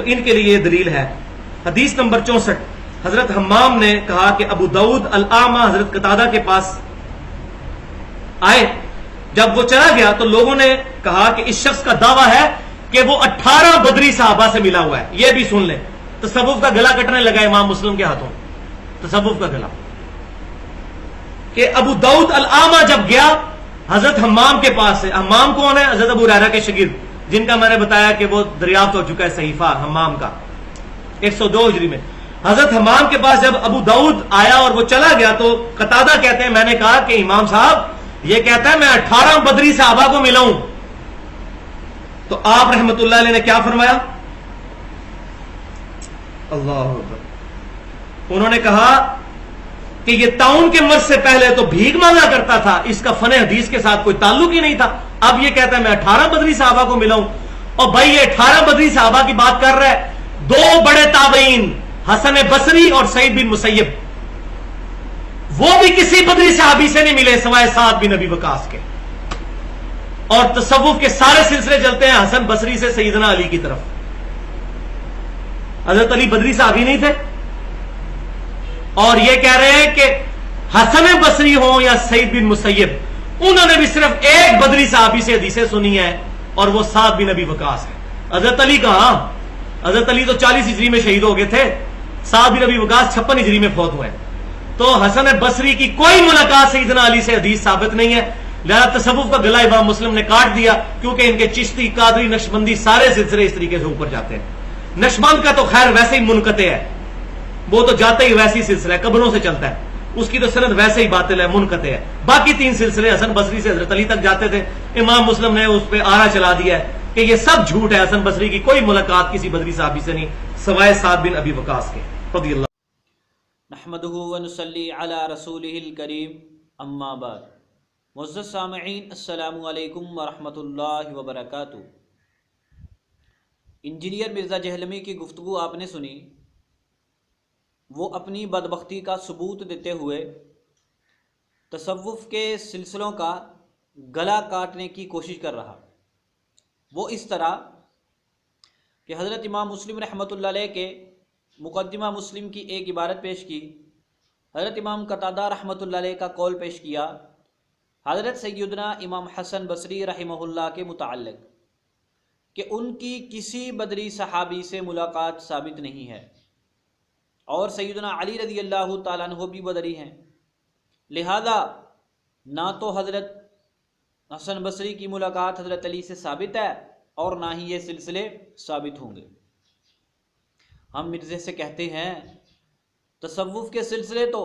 तो इनके लिए दलील है। हदीस नंबर 64, हजरत हम्माम ने कहा कि अबू दाऊद अल आमा हजरत कतादा के पास आए। जब वो चला गया तो लोगों ने कहा कि इस शख्स का दावा है कि वो 18 बदरी साहबा से मिला हुआ है। ये भी सुन ले, तसव्वुफ का गला कटने लगा इमाम मुस्लिम के हाथों, तसव्वुफ का गला। कि अबू दाऊद अल आमा जब गया हजरत हम्माम के पास से, हम्माम कौन है? हजरत अबू हुरैरा के शागिर्द, जिनका मैंने बताया कि वो दरियाफ्त हो चुका है सहीफा हम्माम का 102 हिजरी में। हजरत हम्माम के पास जब अबू दाऊद आया और वो चला गया तो कतादा कहते हैं मैंने कहा कि इमाम साहब ये कहता है मैं 18 बदरी साहबा को मिला हूं। तो आप रहमतुल्लाह अलैह ने क्या फरमाया? अल्लाह अकबर। उन्होंने कहा कि ये ताउन के मर्ज से पहले तो भीख मांगा करता था, इसका फने हदीस के साथ कोई ताल्लुक ही नहीं था। अब ये कहता है मैं 18 बदरी साहबा को मिला हूं। और भाई ये 18 बदरी साहबा की बात कर रहा है, दो बड़े ताबईन हसन बसरी और सईद बिन मुसैयब, वो भी किसी बदरी साहबी से नहीं मिले सिवाय साद बिन अबी वकास के। और तसव्वुफ के सारे सिलसिले चलते हैं हसन बसरी से सईदना अली की तरफ। हजरत अली बदरी साहबी नहीं थे और ये कह रहे हैं कि हसन बसरी हो या सईद बिन मुसैयब, उन्होंने भी सिर्फ एक बदरी साहबी से हदीसें सुनी है और वो साद बिन अबी वकास है। हजरत अली कहां? हजरत अली तो 40 हिजरी में शहीद हो गए थे, साद बिन अबी वकास 56 हिजरी में फौत हुए। तो हसन बसरी की कोई मुलाकात सईदना अली से हदीस साबित नहीं है। लिहाजा तसव्वुफ का गला इमाम मुस्लिम ने काट दिया, क्योंकि इनके चिश्ती, कादरी, नक्शबंदी सारे सिलसिले इस तरीके से ऊपर जाते हैं। नक्शबंद का तो खैर वैसे ही मुनकते है, वो तो जाते ही वैसे ही सिलसिला है, कब्रों से चलता है, उसकी तो सनद वैसे ही बातिल है, मुनकते है। बाकी 3 सिलसिले हसन बसरी से हजरत अली तक जाते थे, इमाम मुस्लिम ने उस पर आरा चला दिया है कि ये सब झूठ है। हसन बसरी की कोई मुलाकात किसी बदरी साहबी से नहीं सवाए साद बिन अबी वकास के रज़ियल्लाहु। नहमदुहु व नुसल्ली अला रसूलिहिल करीम, अम्मा बाद। मुअज़्ज़ज़ सामिईन, अस्सलामु अलैकुम व रहमतुल्लाहि व बरकातुहू। इंजीनियर मिर्ज़ा जहलमी की गुफ्तगू आपने सुनी। वो अपनी बदबख्ती का सबूत देते हुए तसव्वुफ के सिलसिलों का गला काटने की कोशिश कर रहा। वो इस तरह कि हज़रत इमाम मुस्लिम रहमतुल्लाह अलैह के मुक़द्दिमा मुस्लिम की एक इबारत पेश की, हज़रत इमाम कतादा रहमतुल्लाह अलैह का कौल पेश किया हज़रत सैयदना इमाम हसन बसरी रहमहुल्लाह के मुताल्लिक़ कि उनकी किसी बदरी सहाबी से मुलाकात साबित नहीं है और सैयदना अली रज़ियल्लाहु ताला अन्हु भी बदरी हैं। लिहाजा ना तो हज़रत हसन बसरी की मुलाकात हज़रत अली से साबित है और ना ही ये सिलसिले साबित होंगे। हम मिर्ज़े से कहते हैं तसव्वुफ के सिलसिले तो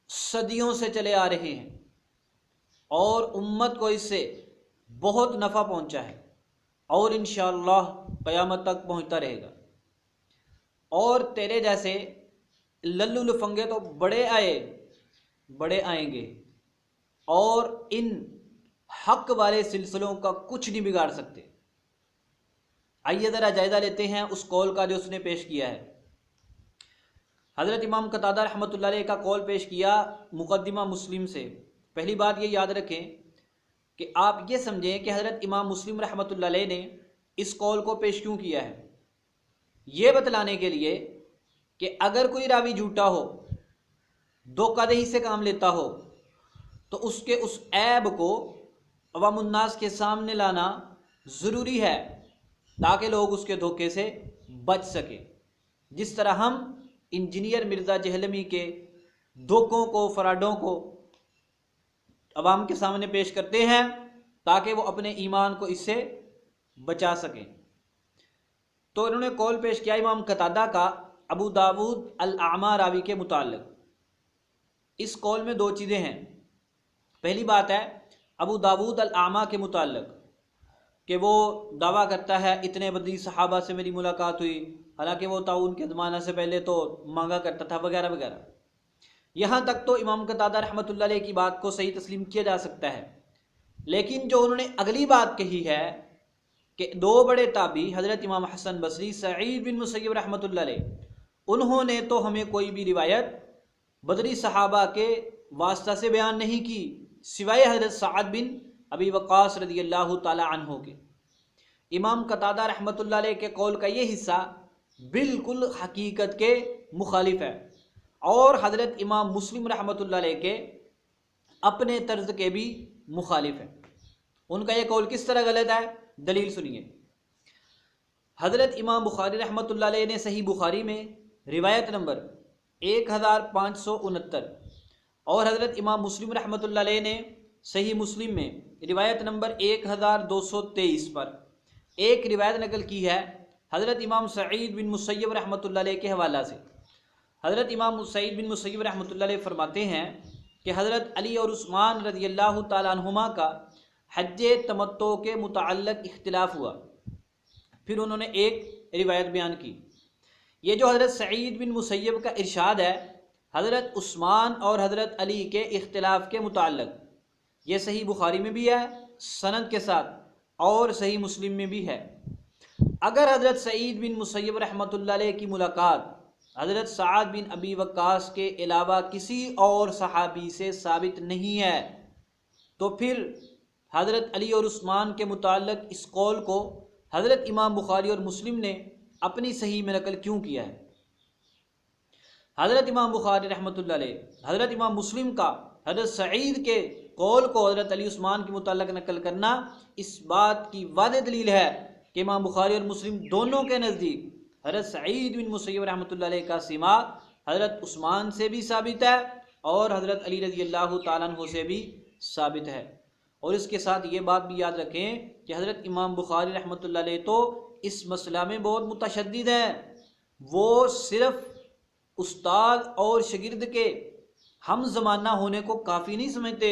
सदियों से चले आ रहे हैं और उम्मत को इससे बहुत नफ़ा पहुंचा है और इंशाअल्लाह क़यामत तक पहुंचता रहेगा। और तेरे जैसे लल्लू लफंगे तो बड़े आए बड़े आएंगे और इन हक वाले सिलसिलों का कुछ नहीं बिगाड़ सकते। आइए ज़रा जायज़ा लेते हैं उस कौल का जो उसने पेश किया है। हज़रत इमाम कतादा रहमतुल्लाह अलैह का कौल पेश किया मुक़द्दिमा मुस्लिम से। पहली बात ये याद रखें कि आप ये समझें कि हज़रत इमाम मुस्लिम रहमतुल्लाह अलैह ने इस कौल को पेश क्यों किया है, ये बतलाने के लिए कि अगर कोई रावी झूठा हो, धोखाधड़ी से काम लेता हो, तो उसके उस ऐब को अवामुन्नास के सामने लाना ज़रूरी है ताकि लोग उसके धोखे से बच सके। जिस तरह हम इंजीनियर मिर्ज़ा जहलमी के धोखों को, फराडों को अवाम के सामने पेश करते हैं ताकि वो अपने ईमान को इससे बचा सकें। तो इन्होंने कौल पेश किया इमाम कतादा का अबू दाऊद अल आमा रावी के मुताल्लिक़। इस कौल में 2 चीज़ें हैं। पहली बात है अबू दाऊद अल आमा के मुताल्लिक़ कि वो दावा करता है इतने बदरी सहाबा से मेरी मुलाकात हुई, हालांकि वो ताउन के ज़माना से पहले तो मांगा करता था वगैरह वगैरह। यहाँ तक तो इमाम कतादा रहमतुल्लाह अलैह की बात को सही तस्लीम किया जा सकता है, लेकिन जो उन्होंने अगली बात कही है कि 2 बड़े ताबी हज़रत इमाम हसन बसरी, सईद बिन मुसैयब रहमतुल्लाह अलैह, उन्होंने तो हमें कोई भी रिवायत बदरी सहाबा के वास्ता से बयान नहीं की सिवाय हज़रत साद बिन अबी वक़ास रज़ियल्लाहु ताला अन्हु के। इमाम कतादा रहमतुल्लाह अलैह के कौल का ये हिस्सा बिल्कुल हकीकत के मुखालिफ है और हज़रत इमाम मुस्लिम रहमतुल्लाह अलैह के अपने तर्ज के भी मुखालिफ है। उनका यह कौल किस तरह गलत है, दलील सुनिए। हज़रत इमाम बुखारी रहमतुल्लाह अलैह ने सही बुखारी में रिवायत नंबर 1569 और हज़रत इमाम मुस्लिम रहमतुल्लाह अलैह ने सही मुस्लिम में रिवायत नंबर 1223 पर एक रिवायत नकल की है हज़रत इमाम सईद बिन मुसय्यब रहमतुल्लाह अलैह के हवाला से। हज़रत इमाम सईद बिन मुसय्यब रहमतुल्लाह अलैह फरमाते हैं कि हज़रत अली और उस्मान रज़ियल्लाहु ताला अन्हुमा का हज्जे तमत्तो के मुताल्लिक़ इख्तिलाफ हुआ। फिर उन्होंने एक रिवायत बयान की। ये जो हज़रत सईद बिन मुसय्यब का इरशाद है हज़रत उस्मान और हज़रत अली के इख्तिलाफ के मुताल्लिक़, ये सही बुखारी में भी है सनद के साथ और सही मुस्लिम में भी है। अगर हज़रत सईद बिन मुसय्यब रहमतुल्लाह अलैह की मुलाकात हज़रत साद बिन अबी वक्कास के अलावा किसी और सहाबी से साबित नहीं है तो फिर हज़रत अली और उस्मान के मुताल्लिक़ इस कौल को हज़रत इमाम बुखारी और मुस्लिम ने अपनी सही में नकल क्यों किया है। हज़रत इमाम बुखारी रहमतुल्लाह अलैह हज़रत इमाम मुस्लिम का हज़रत सईद के कौल को हज़रत अली उस्मान के मुताल्लिक़ नकल करना इस बात की वाज़ेह दलील है कि इमाम बुखारी और मुस्लिम दोनों के नज़दीक हज़रत सईद बिन मुसय्यब रहमतुल्लाह अलैह का सीमा हज़रत उस्मान से भी साबित है और हज़रत अली रज़ियल्लाहु ताला अन्हु से भी साबित है। और इसके साथ ये बात भी याद रखें कि हज़रत इमाम बुखारी रहमतुल्लाह अलैह तो इस मसला में बहुत मुतशद्दिद हैं। वो सिर्फ उस्ताद और शागिर्द के हम ज़माना होने को काफ़ी नहीं समझते,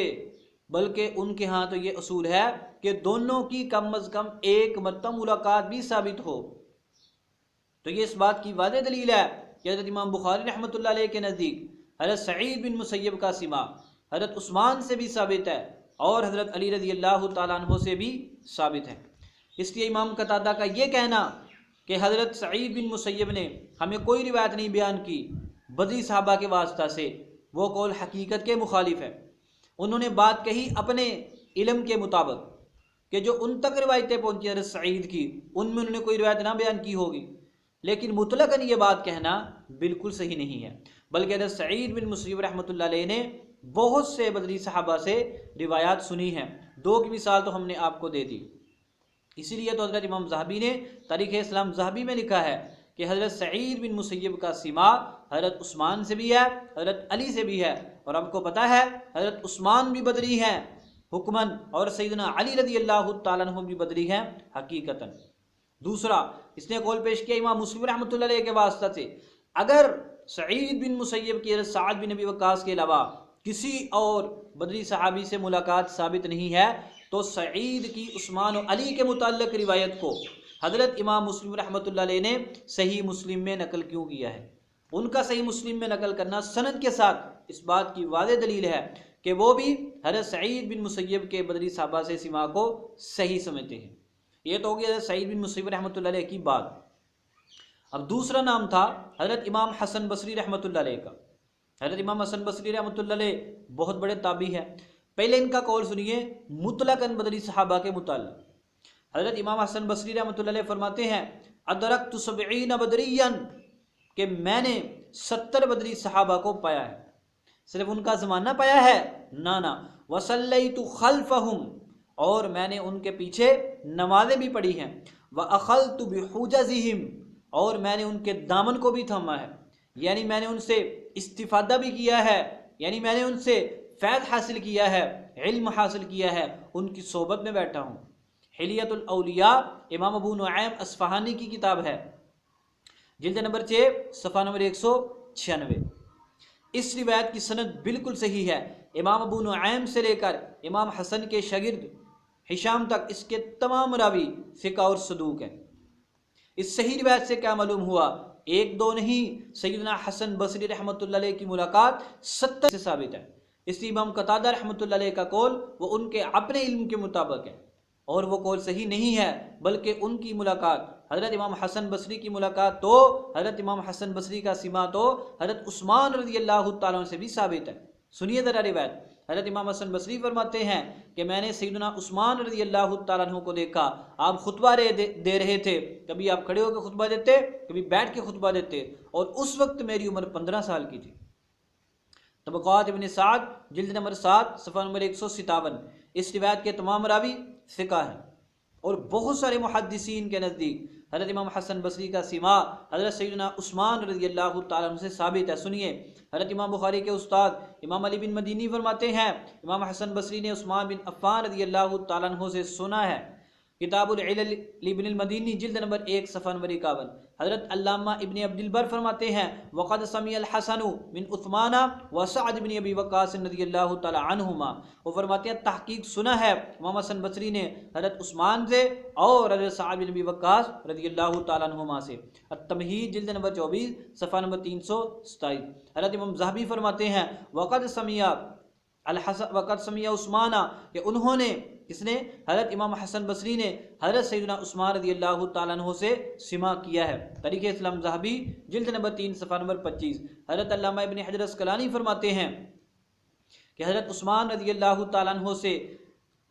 बल्कि उनके यहाँ तो ये असूल है कि दोनों की कम अज़ कम एक मरतबा मुलाकात भी साबित हो। तो ये इस बात की वाज़ेह दलील है कि हज़रत इमाम बुखारी रहमतुल्लाह अलैह के नज़दीक हज़रत सईद बिन मुसय्यब का सीमा हज़रत उस्मान से भी साबित है और हज़रत अली रज़ियल्लाहु ताला अन्हु से भी साबित है। इसलिए इमाम कतादा का ये कहना कि हज़रत सईद बिन मुसय्यब ने हमें कोई रिवायत नहीं बयान की बदरी सहाबा के वास्ता से, वो कौल हकीकत के मुखालिफ है। उन्होंने बात कही अपने इल्म के मुताबिक कि जो उन तक रिवायतें पहुँची हज़रत सईद की उनमें उन्होंने कोई रिवायत ना बयान की होगी, लेकिन मुतलकन ये बात कहना बिल्कुल सही नहीं है। बल्कि हज़रत सईद बिन मुसय्यब रहमतुल्लाह अलैह ने बहुत से बदरी सहाबा से रिवायात सुनी हैं। दो की मिसाल तो हमने आपको दे दी। इसीलिए तो हज़रत इमाम ज़हबी ने तारीख़ इस्लाम ज़हबी में लिखा है कि हज़रत सईद बिन मुसय्यब का सीमा हज़रत उस्मान से भी है, हज़रत अली से भी है। और आपको पता है हज़रत उस्मान भी बदरी हैं हुक्मन और सैयदना अली रज़ियल्लाहु ताला अन्हु भी बदरी हैं हकीकतन। दूसरा इसने कौल पेश किया इमाम मुस्लिम रहमतुल्लाह अलैह के वास्ता से, अगर सईद बिन मुसय्यब की हज़रत साद बिन अबी वक्कास के अलावा किसी और बदरी सहाबी से मुलाकात साबित नहीं है तो सईद की उस्मान और अली के मुताल्लिक़ रिवायत को हज़रत इमाम मुस्लिम रहमतुल्लाह अलैह ने सही मुस्लिम में नकल क्यों किया है। उनका सही मुस्लिम में नकल करना सनद के साथ इस बात की वाज़ेह दलील है कि वो भी हज़रत सईद बिन मुसय्यब के बदरी सहाबा से सीमा को सही समझते हैं। ये तो हो गया हज़रत सईद बिन मुसय्यब रहमतुल्लाह अलैह की बात। अब दूसरा नाम था हज़रत इमाम हसन बसरी रहमतुल्लाह अलैह का। हज़रत इमाम हसन बसरी रहमतुल्लाह अलैह बहुत बड़े ताबी है। पहले इनका कौल सुनिए मुतलकन बदरी सहाबा के मुताल्लिक़। हज़रत इमाम हसन बसरी रहमतुल्लाह अलैह फरमाते हैं अदरकतु सबईन बदरियन, कि मैंने 70 बदरी सहाबा को पाया है। सिर्फ उनका ज़माना पाया है ना, वसल्लैतु खल्फहुम, और मैंने उनके पीछे नमाज़ें भी पढ़ी हैं। व अखल्तु बिहुजज़िहिम, और मैंने उनके दामन को भी थामा है, यानी मैंने उनसे इस्तिफ़ादा भी किया है, यानी मैंने उनसे फ़ैज़ हासिल किया है, इल्म हासिल किया है, उनकी सोबत में बैठा हूँ। हिलियतुल औलिया इमाम अबू नुआइम अस्फ़हानी की किताब है, जिल्द नंबर 6 सफ़ा नंबर 196। इस रिवायत की सनद बिल्कुल सही है। इमाम अबू नुआइम से लेकर इमाम हसन के शागिर्द हिशाम तक इसके तमाम रावी फ़िक़ा और सदूक हैं। इस सही रिवायत से क्या मालूम हुआ, एक दो नहीं, सैयदना हसन बसरी रहमतुल्लाह अलैह की मुलाकात 70 से साबित है। इसलिए इमाम कतादा रहमतुल्लाह अलैह का कौल वो उनके अपने इल्म के मुताबिक है और वो कौल सही नहीं है, बल्कि उनकी मुलाकात हज़रत इमाम हसन बसरी की मुलाकात तो हज़रत इमाम हसन बसरी का सीमा तो हज़रत उस्मान रज़ियल्लाहु ताला अन्हु से भी साबित है। सुनिए ज़रा रिवायत। हज़रत इमाम हसन बसरी फरमाते हैं कि मैंने सैयदना उस्मान रज़ी अल्लाह तआला अन्हु को देखा, आप खुतबा दे रहे थे, कभी आप खड़े होकर खुतबा देते, कभी बैठ के खुतबा देते, और उस वक्त मेरी उम्र 15 साल की थी। तबक़ात इब्न साद जिल्द नंबर 7 सफ़ा नंबर 157। इस रिवायत के तमाम रावी सिका हैं और बहुत सारे मुहद्दिसीन के नज़दीक हज़रत इमाम हसन बसरी का सीमा हज़रत सैयदना उस्मान रज़ी अल्लाह तआला अन्हु से साबित है। सुनिए, हज़रत इमाम बुखारी के उस्ताद इमाम अली बिन मदीनी फरमाते हैं, इमाम हसन बसरी ने उस्मान बिन अफ़्फ़ान रज़ी अल्लाह तआला अन्हु से सुना है। किताबुल इल्ल लिब्निल मदीनी जिल्द नंबर 1 सफ़ा नंबर 51। हज़रत अल्लामा इब्न अब्दुल बर फरमाते हैं, वक़द समिअल हसनु मिन उस्माना व सअद बिन अबी वक़ास रज़ियल्लाहु तआला अन्हुमा। वो फरमाते हैं तहक़ीक़ सुना है इमाम हसन बसरी ने हज़रत उस्मान से और हज़रत सअद बिन अबी वक़ास रज़ियल्लाहु तआला अन्हुमा से। अत-तमहीद जिल्द नंबर 24 सफ़ा नंबर 327। हज़रत इमाम ज़हबी फरमाते हैं, वक़द समिया उस्माना, कि उन्होंने, किसने, हज़रत इमाम हसन बसरी ने हज़रत सैयदना उस्मान रज़ियल्लाहु तआला अन्हु से सिमा किया है। तारीख़ इस्लाम ज़हबी जिल्द नंबर 3 सफ़ा नंबर 25। हज़रत अल्लामा इब्न हजर अस्क़लानी फरमाते हैं कि हज़रत उस्मान रज़ियल्लाहु तआला अन्हु से,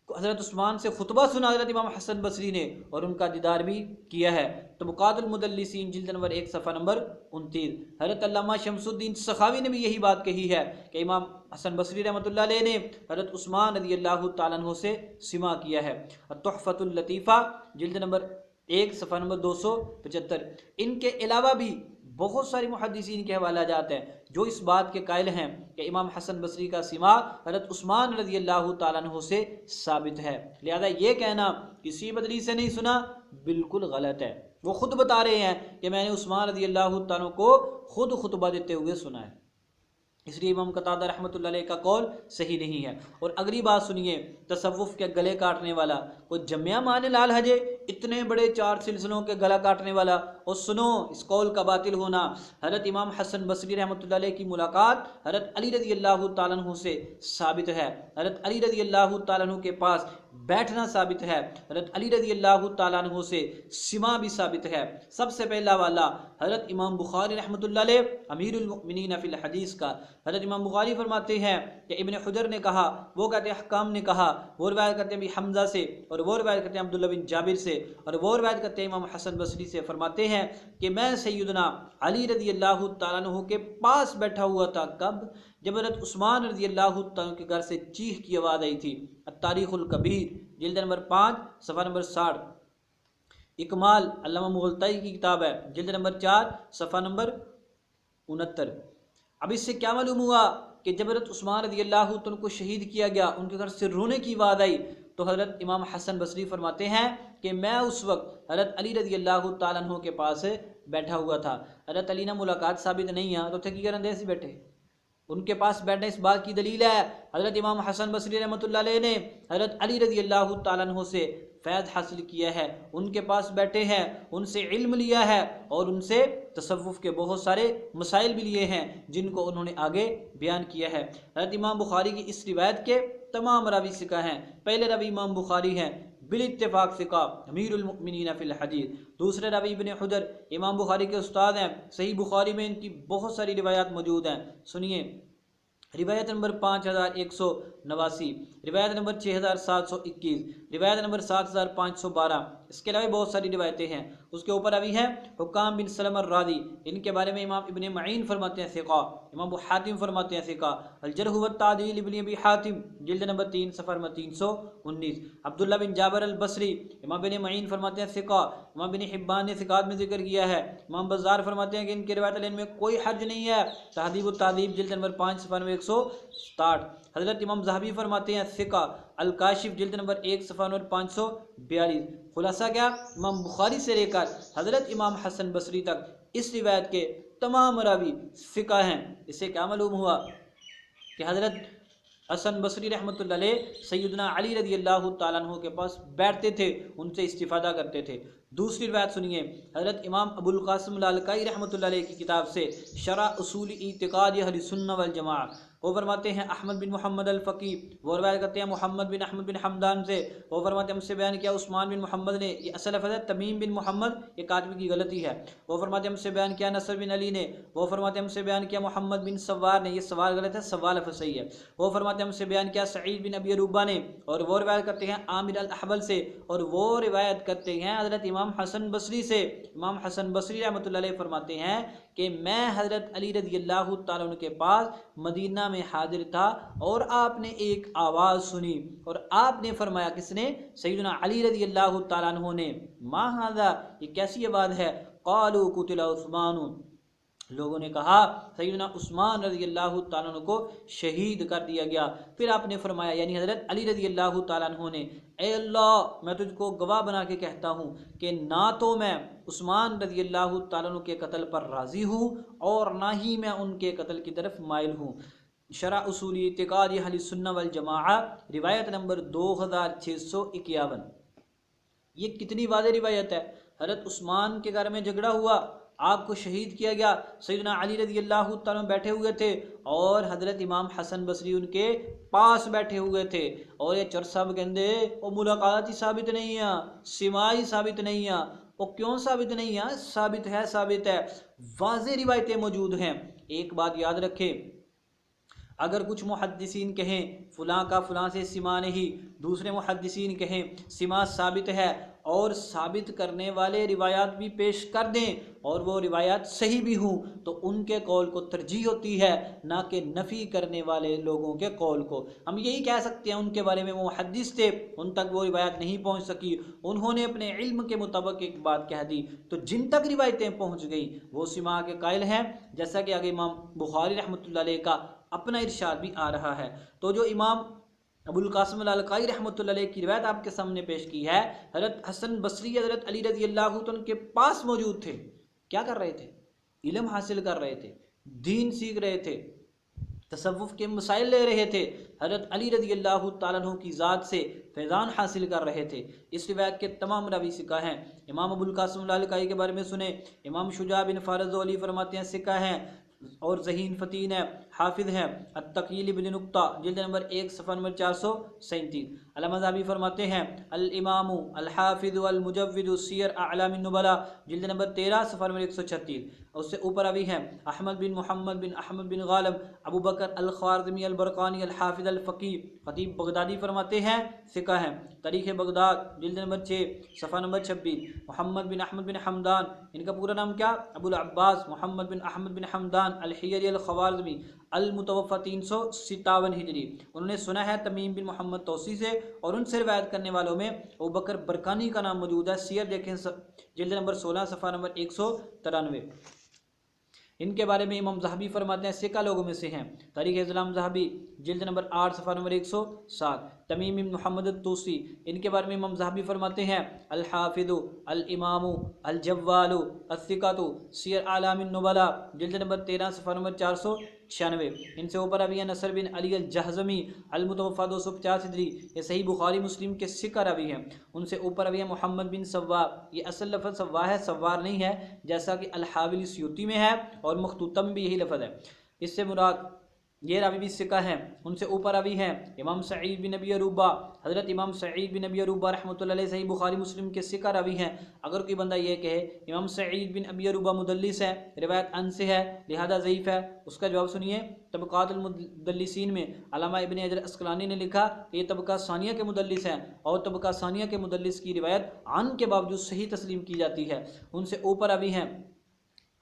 हज़रत उस्मान से खुतबा सुना हज़रत इमाम हसन बसरी ने और उनका दीदार भी किया है। तबक़ातुल मुदल्लिसीन जिल्द नंबर 1 सफ़ा नंबर 29। हज़रत अल्लामा शमसुद्दीन सखावी ने भी यही बात कही है कि इमाम हसन बसरी रहमतुल्लाह अलैह ने हज़रत उस्मान रज़ियल्लाहु तआला अन्हु से सिमा किया है। तुहफ़तुल लतीफ़ा जिल्द नंबर 1 सफ़ा नंबर 275। इनके अलावा भी बहुत सारी मुहद्दिसीन के हवाला जाते हैं जो इस बात के कायल हैं कि इमाम हसन बसरी का सिमा हज़रत उस्मान रज़ियल्लाहु तआला अन्हु से साबित है। लिहाजा ये कहना किसी बदली से नहीं सुना बिल्कुल गलत है। वो खुद बता रहे हैं कि मैंने उस्मान रज़ियल्लाहु तआला अन्हु को खुद खुतबा देते हुए सुना है, इसलिए इमाम कतादा रहमतुल्लाह अलैह का कौल सही नहीं है। और अगली बात सुनिए, तसव्वुफ़ के गले काटने वाला कोई जमिया मान लाल हजे, इतने बड़े 4 सिलसिलों के गला काटने वाला। और सुनो इस कौल का बातिल होना, हज़रत इमाम हसन बसरी रहमतुल्लाह अलैह की मुलाकात हज़रत अली रज़ियल्लाहु तआला अन्हु से साबित है। हज़रत अली रज़ियल्लाहु तआला अन्हु के पास बैठना साबित है, हज़रत अली रज़ियल्लाहु तआला अन्हु से सिमा भी साबित है। सबसे पहला वाला हज़रत इमाम बुखारी रहमतुल्लाह अलैह अमीरुल मुमिनीन फिल हदीस का, हज़रत इमाम बुखारी फरमाते हैं कि इब्न हुजर ने कहा, वो कहते हैं हकाम ने कहा, वो रिवायत करते हैं हमजा से, और वो रिवायत करते हैं अब्दुल्ला बिन जाबिर से, और वो रिवायत करते हैं इमाम हसन बसरी से। फरमाते हैं कि मैं सैयदना अली रज़ियल्लाहु तआला अन्हु के पास बैठा हुआ था। कब? जब हज़रत उस्मान रज़ियल्लाहु तआला के घर से चीख की आवाज़ आई थी। तारीख़ुल कबीर जिल्द नंबर 5 सफ़ा नंबर 60। इकमाल अल्लामा मुग़ल्ताई की किताब है, जिल्द नंबर 4 सफ़ा नंबर 69। अब इससे क्या मालूम हुआ कि जब हज़रत उस्मान रज़ियल्लाहु तआला को शहीद किया गया, उनके घर से रोने की आवाज़ आई, तो हज़रत इमाम हसन बसरी फरमाते हैं कि मैं उस वक्त हज़रत अली रज़ियल्लाहु तआला अन्हु के पास बैठा हुआ था। हज़रत अली ने मुलाकात साबित नहीं है तो थे की करन ऐसे बैठे, उनके पास बैठने इस बात की दलील है हज़रत इमाम हसन बसरी रहमतुल्लाह अलैह ने हज़रत अली रज़ियल्लाहु तआला अन्हु से फ़ैज़ हासिल किया है, उनके पास बैठे हैं, उनसे इल्म लिया है और उनसे तसव्वुफ़ के बहुत सारे मसाइल भी लिए हैं जिनको उन्होंने आगे बयान किया है। हज़रत इमाम बुखारी की इस रिवायत के तमाम रावी सिका हैं। पहले रावी इमाम बुखारी हैं बिल इत्तिफ़ाक़ सिका अमीरुल मुमिनीन फिल हदीस। दूसरे रावी इब्न हुजर इमाम बुखारी के उस्ताद हैं। सही बुखारी में इनकी बहुत सारी रिवायात मौजूद हैं। सुनिए, रिवायत नंबर 5189, रिवायत नंबर 6721, रिवायत नंबर 7512। इसके अलावा बहुत सारी रिवायतें हैं। उसके ऊपर अभी है हुकाम बिन सलम अर्रादी, इनके बारे में इमाम इब्न मईन फरमाते हैं सिका, इमाम अबू हातिम फरमाते हैं सिका। अल जर्ह व तादील इब्न अबी हातिम जिल्द नंबर 3 सफ़ा नंबर 319। अब्दुल्ला बिन जाबर अल बसरी इमाम इब्न मईन फरमाते हैं सिका, इमाम इब्न हिब्बान ने सिकात में जिक्र किया है। इमाम बज़्ज़ार फरमाते हैं कि इनके रिवायत में कोई हर्ज नहीं है। तहदीब व तादीब जिल्द नंबर 5 सफ़ा नंबर 167। हज़रत इमाम ज़हबी फरमाते हैं सिका, अल काशिफ जिल्द नंबर 1 सफ़ा नंबर 542। खुलासा क्या? इमाम बुखारी से लेकर हज़रत इमाम हसन बसरी तक इस रिवायत के तमाम रावी सिका हैं। इससे क्या मालूम हुआ कि हज़रत हसन बसरी रहमतुल्लाह अलैह सैयदना अली रज़ियल्लाहु तआला अन्हु के पास बैठते थे, उनसे इस्तिफ़ादा करते थे। दूसरी रिवायत सुनिए, हज़रत इमाम अबुल क़ासिम लालकाई रहमतुल्लाह अलैह की किताब से शरह उसूल इतिक़ाद अहले सुन्नह वल जमाअह, वो फरमाते हैं अहमद बिन मोहम्मद अल फ़की, वो रिवायत करते हैं मोहम्मद बिन अहमद बिन हमदान से, वो फरमाते हैं हमसे बयान किया उस्मान बिन मोहम्मद ने, ये असल लफ्ज़ है तमीम बिन मोहम्मद, ये कातबी की गलती है। वो फरमाते हैं हमसे बयान किया नसर बिन अली ने, वो फरमाते हैं हमसे बयान किया मोहम्मद बिन सवार ने, ये सवाल गलत है, सवाल लफ्ज़ सही है। वो फरमाते हैं हमसे बयान किया सईद बिन अबी अरूबा ने, और वो रिवायत करते हैं आमिर अल अहबल से, और वो रिवायत करते हैं हज़रत इमाम हसन बसरी से। इमाम हसन बसरी रहमतुल्लाह अलैह फरमाते हैं कि मैं हज़रत अली रज़ियल्लाहु ताला अन्हु के पास मदीना में हाजिर था और आपने एक आवाज़ सुनी, और आपने फरमाया, किसने? सैयदना अली रज़ियल्लाहु ताला अन्हु ने, मा हाज़ा, ये कैसी आवाज़ है? क़ालू कुतिला उस्मान, लोगों ने कहा सैयदना उस्मान रज़ियल्लाहु ताला अन्हु को शहीद कर दिया गया। फिर आपने फरमाया, यानी हज़रत अली रज़ियल्लाहु ताला अन्हु ने, ए अल्लाह, मैं तुझको गवाह बना के कहता हूँ कि ना तो मैं उस्मान रज़ियल्लाहु ताला अन्हु के कत्ल पर राज़ी हूँ और ना ही मैं उनके कत्ल की तरफ माइल हूँ। शरह उसूली इतिकाद अहले सुन्नत वल जमाआ, रिवायत नंबर 2651। ये कितनी वाज़ेह रिवायत है। हज़रत उस्मान के घर में झगड़ा हुआ, आपको शहीद किया गया, सैयदना अली रज़ियल्लाहु ताला बैठे हुए थे और हज़रत इमाम हसन बसरी उनके पास बैठे हुए थे, और ये चर साहब कहते वो मुलाकात ही साबित नहीं है, सिमाई साबित नहीं है। वो क्यों साबित नहीं है? साबित है, साबित है, वाज़ेह रिवायतें मौजूद हैं। एक बात याद रखें, अगर कुछ मुहद्दिसीन कहें फ़लाँ का फ़लाँ से सिमा नहीं, दूसरे मुहद्दिसीन कहें सिमा साबित है, और साबित करने वाले रिवायात भी पेश कर दें और वो रिवायात सही भी हों, तो उनके कौल को तरजीह होती है, ना कि नफ़ी करने वाले लोगों के कौल को। हम यही कह सकते हैं उनके बारे में वो मुहद्दिस थे, उन तक वो रिवायत नहीं पहुँच सकी, उन्होंने अपने इल्म के मुताबिक एक बात कह दी, तो जिन तक रिवायतें पहुँच गई वो सिमा के कायल हैं। जैसा कि आगे इमाम बुखारी रहमतुल्लाह अलैह का अपना इरशाद भी आ रहा है। तो जो इमाम अबुल कासिम अल-अलकाई रहमतुल्लाह अलैह की रिवायत आपके सामने पेश की है, हज़रत हसन बसरी हज़रत अली रज़ियल्लाहु ताला के पास मौजूद थे। क्या कर रहे थे? इल्म हासिल कर रहे थे, दीन सीख रहे थे, तसव्वुफ़ के मसाइल ले रहे थे, हज़रत अली रज़ियल्लाहु ताला अन्हु की ज़ात से फैज़ान हासिल कर रहे थे। इस रिवायत के तमाम रावी सिका हैं। इमाम अबुल कासिम अल-अलकाई के बारे में सुने, इमाम शुजा बिन फ़ारज़ अली फरमाते हैं सिका हैं और ज़हीन फ़तीन है, हाफिज़ है। अत-तक़यील इब्न नुक्ता जिल्द नंबर 1 सफ़ा नंबर 437। अल्लामा ज़हाबी फरमाते हैं अल इमामु अल हाफिज़ अल मुजव्विद सियर अअलामिन नुबला जिल्द नंबर 13 सफ़ा नंबर 136। उससे ऊपर अभी हैं अहमद बिन मोहम्मद बिन अहमद बिन गालिब अबू बकर अल ख़वारिज़मी अल बरक़ानी अल हाफिज़ अल फ़क़ीह ख़तीब बगदादी फरमाते हैं सिका हैं। तारीख़ बगदाद जिल्द नंबर 6 सफ़ा नंबर 26। मोहम्मद बिन अहमद बिन हमदान, इनका पूरा नाम क्या? अबुल अब्बास मोहम्मद बिन अहमद बिन हमदान अल हियरी अल ख़वारिज़मी अल मुतवफ़ा 357 हिजरी। उन्होंने सुना है तमीम बिन मोहम्मद तौसी से, और उनसे रिवायत करने वालों में अबू बकर बरकानी का नाम मौजूद है। सियर देखें जिल्द नंबर 16 सफ़ा नंबर 193। इनके बारे में इमाम ज़हाबी फरमाते हैं सिका लोगों में से हैं। तारीख़ इस्लाम ज़हाबी जिल्द नंबर 8 सफ़ा नंबर 107। तमीम बिन मोहम्मद तूसी, इनके बारे में इमाम ज़हाबी फरमाते हैं अल हाफिज़ु अल इमामु अल जव्वालु अस्सिकातु सियर आलामिन नुबला जिल्द नंबर 13 सफ़ा नंबर 496। इनसे ऊपर अभी है नसर बिन अली अल जहज़मी अल मुतवफ़ा 250 हिजरी, ये सही बुखारी मुस्लिम के सिका रवी हैं। उनसे ऊपर अभी है मोहम्मद बिन सव्वार, ये असल लफ्ज़ सव्वा है, सव्वार नहीं है, जैसा कि अल हाविल स्यूती में है, और मखतूतम भी यही लफ्ज़ है। इससे मुराद ये रावी भी सिका हैं। उनसे ऊपर अभी हैं इमाम सईद बिन अबी अरूबा, हज़रत इमाम सईद बिन अबी अरूबा रहमतुल्लाह अलैह सही बुखारी मुस्लिम के सिका रावी हैं। अगर कोई बंदा ये कहे इमाम सईद बिन अबी अरूबा मुदल्लिस है, रिवायत अन से है, लिहाजा ज़ईफ़ है, उसका जवाब सुनिए। तबक़ातुल मुदल्लिसीन में अल्लामा इब्न हजर अस्क़लानी ने लिखा ये तबक़ा सानिया के मुदल्लिस हैं, और तबक़ा सानिया के मुदल्लिस की रिवायत अन के बावजूद सही तस्लीम की जाती है। उनसे ऊपर अभी हैं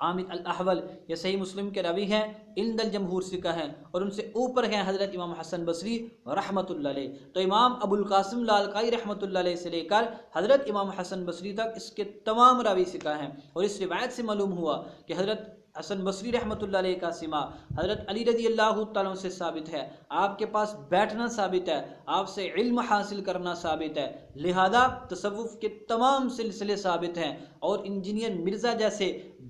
आमिर अल अहवल, ये सही मुस्लिम के रावी हैं, इंदल जमहूर सिका हैं। और उनसे ऊपर हैं हज़रत इमाम हसन बसरी रहमतुल्लाह अलैह। तो इमाम अबुल कासिम अल-अलकाई रहमतुल्लाह अलैह से लेकर हज़रत इमाम हसन बसरी तक इसके तमाम रावी सिका हैं। और इस रिवायत से मालूम हुआ कि हज़रत हसन बसरी रहमतुल्लाह अलैह का सिमा हज़रत अली रज़ियल्लाहु ताला से साबित है, आपके पास बैठना साबित है, आपसे इल्म हासिल करना साबित है, लिहाजा तसव्वुफ़ के तमाम सिलसिले साबित हैं। और इंजीनियर मिर्ज़ा जैसे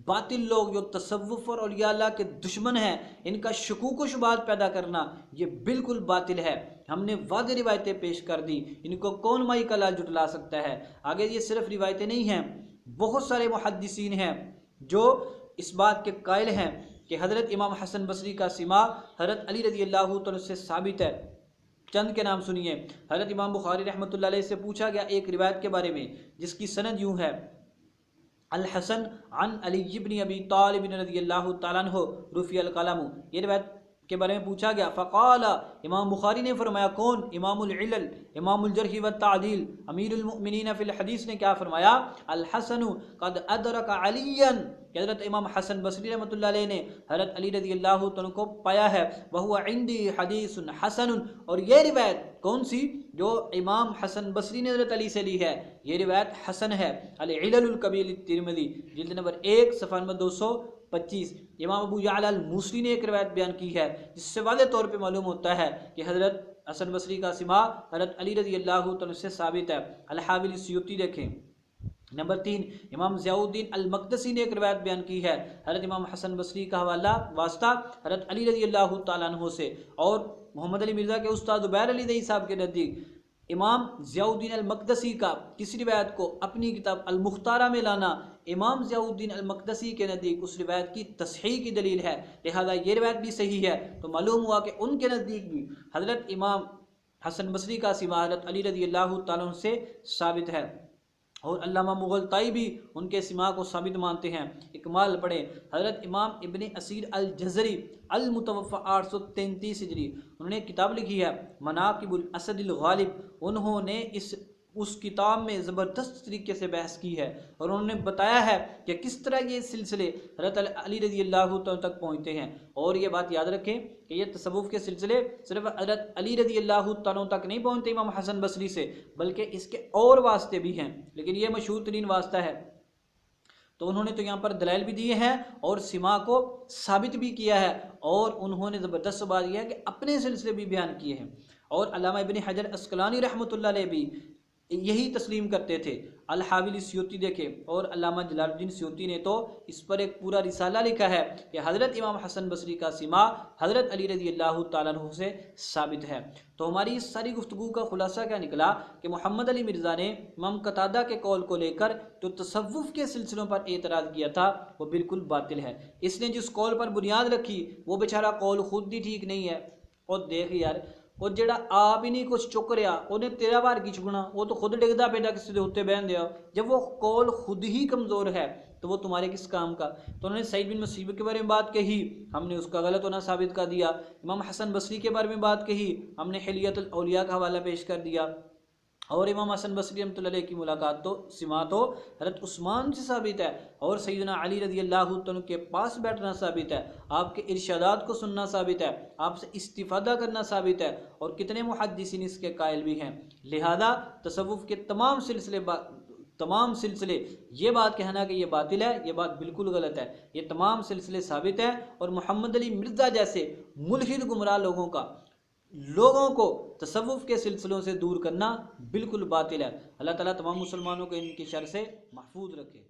बातिल लोग जो तसव्वुफ़ और औलिया अल्लाह के दुश्मन हैं, इनका शकूक व शुबात पैदा करना ये बिल्कुल बातिल है। हमने वाज़ेह रिवायतें पेश कर दी, इनको कौन माई का लाल जुटला सकता है। आगे ये सिर्फ रिवायतें नहीं हैं, बहुत सारे मुहद्दिसीन हैं जो इस बात के कायल हैं कि हज़रत इमाम हसन बसरी का सिमा हज़रत अली रज़ी अल्लाह तआला से साबित है। चंद के नाम सुनिए। हज़रत इमाम बुखारी रहमतुल्लाह अलैह से पूछा गया एक रिवायत के बारे में जिसकी सनद यूँ है, अल हसन अन अली इब्न अबी तालिब रज़ियल्लाहु तआला अन्हु रुफ़िअल कलम, ये रिवायत के बारे में पूछा गया। फ़क़ाला, इमाम बुखारी ने फरमाया, कौन? इमामुल इल्ल, इमामुल जर्ह व तादील, अमीरुल मुमिनीन फिल हदीस ने क्या फरमाया? अल हसनु क़द अदरक अलियन, हज़रत इमाम हसन बसरी रहमतुल्लाह अलैह ने हज़रत अली रज़ियल्लाहु तआला को पाया है। वह हुआ इंदी हदीसुन हसनुन, और ये रिवायत कौन सी? जो इमाम हसन बसरी ने हज़रत अली से ली है, ये रिवायत हसन है। अल इल्लुल कबीर तिरमिज़ी जिल्द नंबर 1 सफ़ा नंबर 225। इमाम अबू यअला अल मूसली ने एक रिवायत बयान की है जिससे वाज़े तौर पे मालूम होता है कि हज़रत हसन बसरी का सिमा हज़रत अली रज़ियल्लाहु तआला से साबित है। अल हाविल सियूती देखें। नंबर 3, इमाम ज़ियाउद्दीन अल मक़दसी ने एक रिवायत बयान की है हज़रत इमाम हसन बसरी का हवाला वास्ता हज़रत अली रज़ियल्लाहु तआला अन्हु से और मोहम्मद अली मिर्ज़ा के उस्ताद ज़ुबैर अली दई साहब के नज़दीक इमाम ज़ियाउद्दीन अल मक़दसी का किसी रिवायत को अपनी किताब अल मुख्तारा में लाना इमाम ज़ियाउद्दीन अल मक़दसी के नज़दीक उस रिवायत की तस्हीह की दलील है। लिहाजा ये रिवायत भी सही है। तो मालूम हुआ कि उनके नज़दीक भी हज़रत इमाम हसन बसरी का सिमा हज़रत अली रज़ियल्लाहु तआला अन्हु से साबित है। और अल्लामा मुग़लताई भी उनके सिमा को साबित मानते हैं। इकमाल पढ़ें। हज़रत इमाम इब्न असीर अल जज़री अल मुतवफ़ा 833 हिजरी, उन्होंने किताब लिखी है मनाक़िबुल असदिल गालिब। उन्होंने उस किताब में ज़बरदस्त तरीके से बहस की है और उन्होंने बताया है कि किस तरह ये सिलसिले हज़रत अली रज़ियल्लाहु तआला तक पहुँचते हैं। और ये बात याद रखें कि ये तसव्वुफ़ के सिलसिले सिर्फ हज़रत अली रज़ियल्लाहु तआला तक नहीं पहुँचते इमाम हसन बसरी से, बल्कि इसके और वास्ते भी हैं, लेकिन ये मशहूर तरीन वास्ता है। तो उन्होंने तो यहाँ पर दलाइल भी दिए हैं और सिमा को साबित भी किया है और उन्होंने ज़बरदस्त बात यह है कि अपने सिलसिले भी बयान किए हैं। और अल्लामा इब्न हजर अस्क़लानी रहमतुल्लाह अलैह भी यही तस्लीम करते थे। अल हाविल सियूती देखे और अल्लामा जलालुद्दीन सियूती ने तो इस पर एक पूरा रिसाला लिखा है कि हज़रत इमाम हसन बसरी का सिमा हज़रत अली रज़ियल्लाहु तआला अन्हु से साबित है। तो हमारी इस सारी गुफ्तगू का खुलासा क्या निकला कि मोहम्मद अली मिर्ज़ा ने इमाम कतादा के कौल को लेकर जो तसव्वुफ़ के सिलसिलों पर एतराज़ किया था वो बिल्कुल बातिल है। इसने जिस कौल पर बुनियाद रखी वो बेचारा कौल खुद ही ठीक नहीं है। और देख यार, वो जेड़ा आप ही नहीं कुछ चुक रहा उन्हें तेरा बार की चुकना, वो तो खुद डिगदा पेदा किसी के उत्ते बहन दिया। जब वो कौल खुद ही कमज़ोर है तो वो तुम्हारे किस काम का। तो उन्होंने सईद बिन मुसैयब के बारे में बात कही, हमने उसका गलत होना साबित कर दिया। इमाम हसन बसरी के बारे में बात कही, हमने हिलियतुल औलिया का हवाला पेश कर दिया। और इमाम हसन बसरी रहमतुल्लाह अलैह की मुलाकात तो सिमा तो हज़रत उस्मान से साबित है और सैयदना अली रज़ियल्लाहु तआला के पास बैठना साबित है, आपके इरशादात को सुनना साबित है, आपसे इस्तिफ़ादा करना साबित है और कितने मुहद्दिसीन इसके कायल भी हैं। लिहाजा तसव्वुफ़ के तमाम सिलसिले ये बात कहना कि ये बातिल है, ये बात बिल्कुल गलत है। ये तमाम सिलसिले साबित है और मोहम्मद अली मिर्ज़ा जैसे मुल्हिद गुमराह लोगों को तसव्वुफ़ के सिलसिलों से दूर करना बिल्कुल बातिल है। अल्लाह ताला तमाम मुसलमानों को इनकी शर से महफूज रखे।